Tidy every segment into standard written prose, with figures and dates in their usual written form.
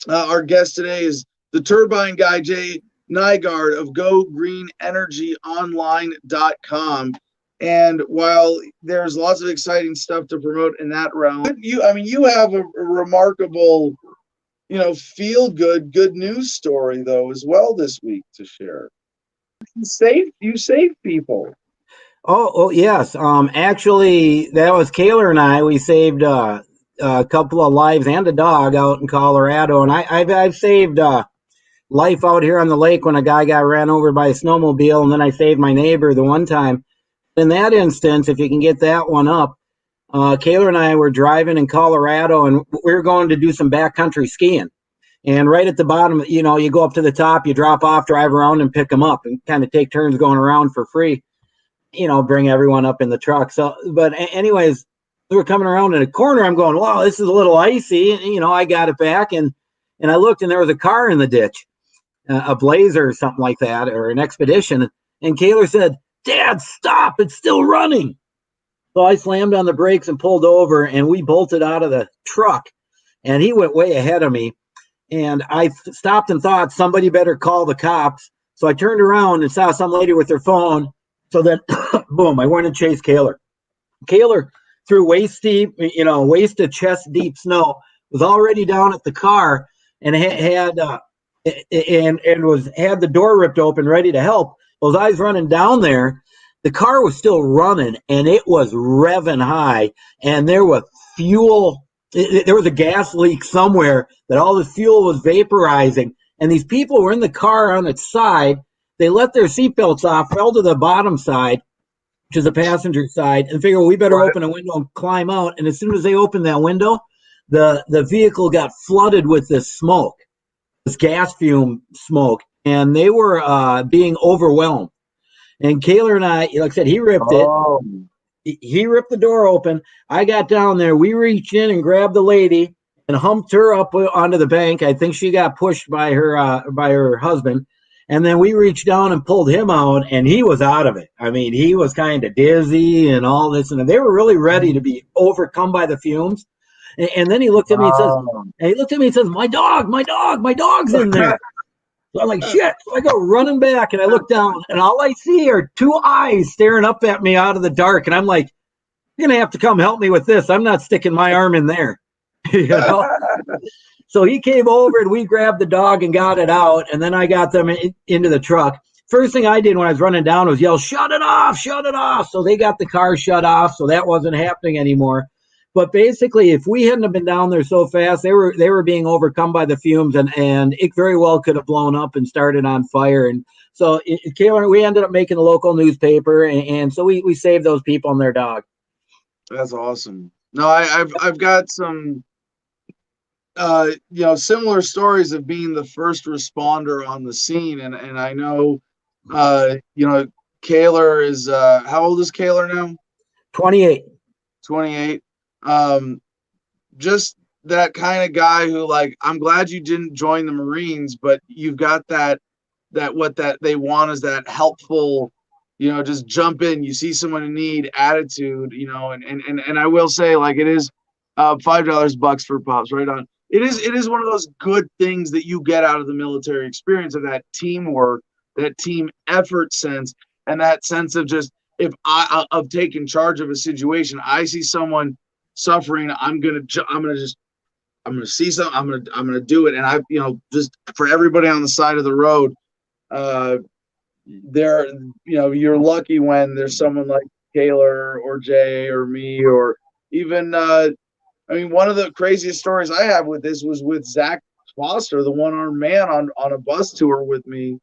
Our guest today is the Turbine guy, Jay Nygaard of GoGreenEnergyOnline.com. And while there's lots of exciting stuff to promote in that realm, you have a remarkable, feel good news story though as well this week to share. You save people. Oh, yes. Actually, that was Kaler and I. We saved a couple of lives and a dog out in Colorado, and I've saved life out here on the lake when a guy got ran over by a snowmobile, and then I saved my neighbor the one time. In that instance, if you can get that one up, Kaler and I were driving in Colorado, and we were going to do some backcountry skiing. And right at the bottom, you go up to the top, you drop off, drive around, and pick them up, and kind of take turns going around for free. Bring everyone up in the truck. So, but anyways, we were coming around in a corner. I'm going, wow, this is a little icy. And, I got it back and I looked and there was a car in the ditch, a Blazer or something like that, or an Expedition. And Kaler said, Dad, stop. It's still running. So I slammed on the brakes and pulled over and we bolted out of the truck and he went way ahead of me. And I stopped and thought somebody better call the cops. So I turned around and saw some lady with her phone. So then, boom, I went and chased Kaler. Kaler, through waist to chest deep snow, was already down at the car and had the door ripped open, ready to help. Well, as I was running down there, the car was still running and it was revving high, and there was fuel. There was a gas leak somewhere that all the fuel was vaporizing, and these people were in the car on its side. They let their seatbelts off, fell to the bottom side, which is the passenger side, and figured we better open a window and climb out. And as soon as they opened that window, the vehicle got flooded with this smoke, this gas fume smoke, and they were being overwhelmed. And Kaler and I, like I said, he ripped it. He ripped the door open. I got down there. We reached in and grabbed the lady and humped her up onto the bank. I think she got pushed by her husband. And then we reached down and pulled him out, and he was out of it. I mean, he was kind of dizzy and all this, and they were really ready to be overcome by the fumes. And then he looked at me and says, my dog's in there. So I'm like, shit. So I go running back, and I look down, and all I see are two eyes staring up at me out of the dark. And I'm like, you're going to have to come help me with this. I'm not sticking my arm in there. So he came over and we grabbed the dog and got it out. And then I got them into the truck. First thing I did when I was running down was yell, shut it off, shut it off. So they got the car shut off. So that wasn't happening anymore. But basically, if we hadn't have been down there so fast, they were being overcome by the fumes, and it very well could have blown up and started on fire. And so we ended up making a local newspaper. And so we saved those people and their dog. That's awesome. No, I've got some similar stories of being the first responder on the scene, and I know Kaler is how old is Kaler now? 28. Just that kind of guy who, like, I'm glad you didn't join the Marines, but you've got that what that they want is that helpful, just jump in, you see someone in need attitude, and I will say, like, it is $5 bucks for pups, right on. It is one of those good things that you get out of the military experience, of that teamwork, that team effort sense, and that sense of just, of taking charge of a situation. I see someone suffering, I'm gonna see something, I'm gonna do it. And just for everybody on the side of the road, you're lucky when there's someone like Kaler or Jay or me, or even one of the craziest stories I have with this was with Zach Foster, the one-armed man on a bus tour with me,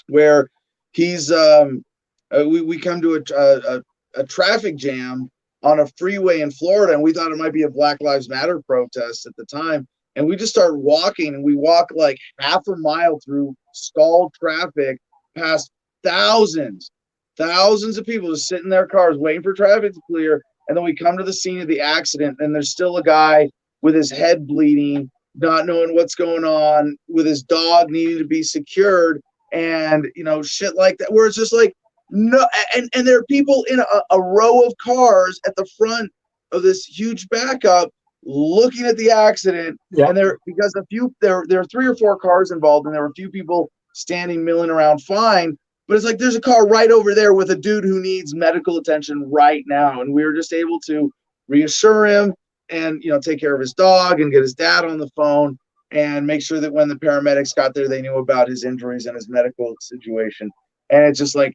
where he's we come to a traffic jam on a freeway in Florida, and we thought it might be a Black Lives Matter protest at the time. And we just started walking, and we walk like half a mile through stalled traffic past thousands of people just sitting in their cars waiting for traffic to clear. And then we come to the scene of the accident, and there's still a guy with his head bleeding, not knowing what's going on, with his dog needing to be secured, and shit like that, where it's just like, no. And there are people in a row of cars at the front of this huge backup looking at the accident, Yeah. and because there are 3 or 4 cars involved, and there were a few people standing milling around fine. But it's like there's a car right over there with a dude who needs medical attention right now, and we were just able to reassure him and take care of his dog and get his dad on the phone and make sure that when the paramedics got there, they knew about his injuries and his medical situation. And it's just like,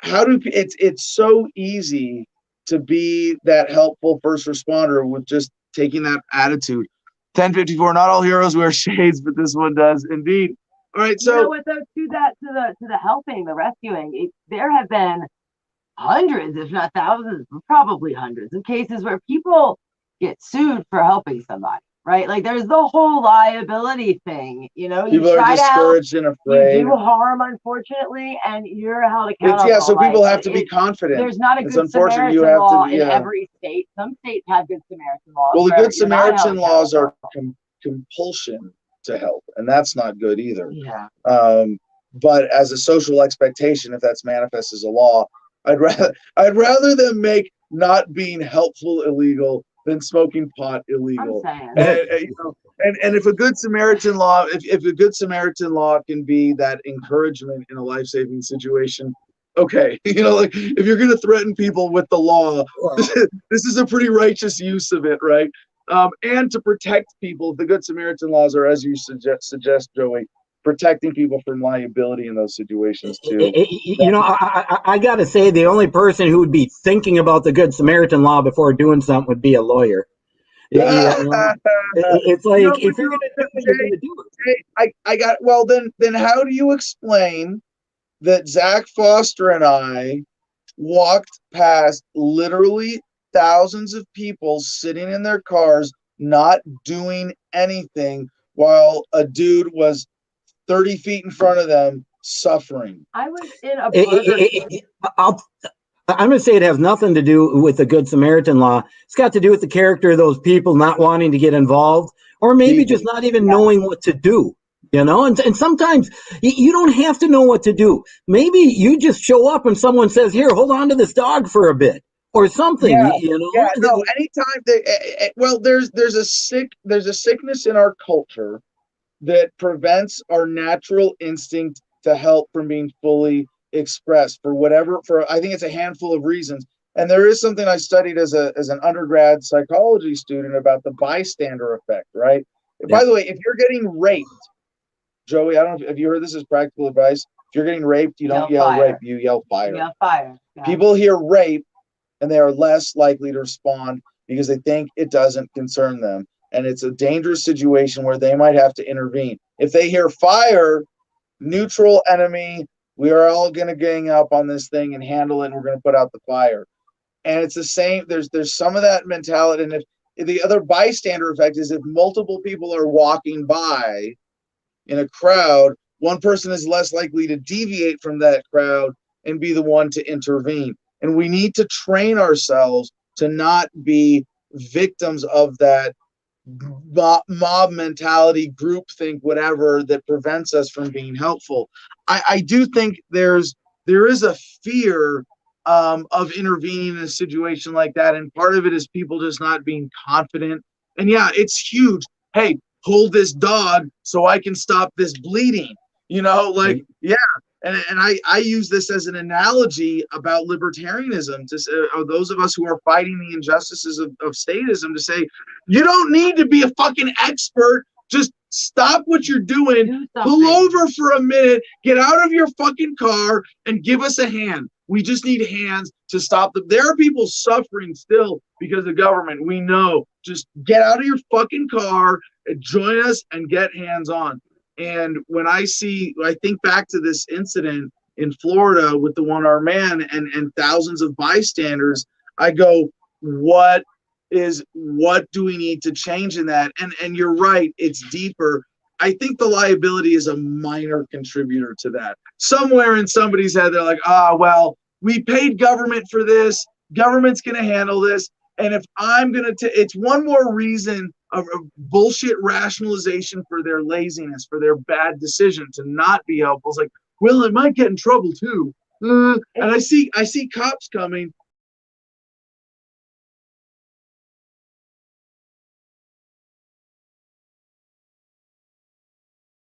it's so easy to be that helpful first responder with just taking that attitude. 1054, not all heroes wear shades, but this one does indeed. All right, so you know what though, to the helping, the rescuing, there have been hundreds, if not thousands, probably hundreds of cases where people get sued for helping somebody, right? Like there's the whole liability thing, people you are try to help, discouraged and afraid. you do harm, unfortunately, and you're held accountable. So people have to be confident. There's not a It's good unfortunate. Samaritan You have law to, in every state. Some states have good Samaritan laws. Well, the where good you're not held Samaritan laws are accountable. compulsion to help, and that's not good either. Yeah. But as a social expectation, if that's manifest as a law, I'd rather them make not being helpful illegal than smoking pot illegal. I'm saying. And if a good Samaritan law, if a good Samaritan law can be that encouragement in a life-saving situation, okay, like if you're going to threaten people with the law, this is a pretty righteous use of it, right? And to protect people, the good Samaritan laws are, as you suggest, Joey, protecting people from liability in those situations too. I got to say, the only person who would be thinking about the Good Samaritan law before doing something would be a lawyer. It's like, if you're going to do it, you're going to do it. I got, well, then how do you explain that Zach Foster and I walked past literally thousands of people sitting in their cars not doing anything while a dude was 30 feet in front of them suffering? I was in a burger. I'm going to say it has nothing to do with the Good Samaritan law. It's got to do with the character of those people not wanting to get involved, or maybe just not even knowing what to do. And sometimes you don't have to know what to do. Maybe you just show up and someone says, "Here, hold on to this dog for a bit," or something. No, anytime there's a sickness in our culture that prevents our natural instinct to help from being fully expressed for I think it's a handful of reasons. And there is something I studied as an undergrad psychology student about the bystander effect, right? Yeah. By the way, if you're getting raped, Joey, I don't know if you heard this as practical advice. If you're getting raped, you don't yell rape, you yell fire. You yell fire. Yeah. People hear rape and they are less likely to respond because they think it doesn't concern them. And it's a dangerous situation where they might have to intervene. If they hear fire, neutral, enemy, we are all going to gang up on this thing and handle it, and we're going to put out the fire. And it's the same. There's some of that mentality. And if the other bystander effect is if multiple people are walking by in a crowd, one person is less likely to deviate from that crowd and be the one to intervene. And we need to train ourselves to not be victims of that mob mentality, groupthink, whatever, that prevents us from being helpful. I do think there is a fear of intervening in a situation like that, and part of it is people just not being confident. And yeah, it's huge. Hey, hold this dog so I can stop this bleeding. Yeah. And I use this as an analogy about libertarianism to those of us who are fighting the injustices of statism, to say, you don't need to be a fucking expert. Just stop what you're doing, pull over for a minute, get out of your fucking car and give us a hand. We just need hands to stop them. There are people suffering still because of government. We know. Just get out of your fucking car, join us, and get hands on. And when I think back to this incident in Florida with the one-armed man and thousands of bystanders, I go, what do we need to change in that? And you're right, it's deeper. I think the liability is a minor contributor to that. Somewhere in somebody's head, they're like, well, we paid government for this. Government's going to handle this. And if I'm going to, it's one more reason of bullshit rationalization for their laziness, for their bad decision to not be helpful. It's like, well, it might get in trouble too. And I see cops coming.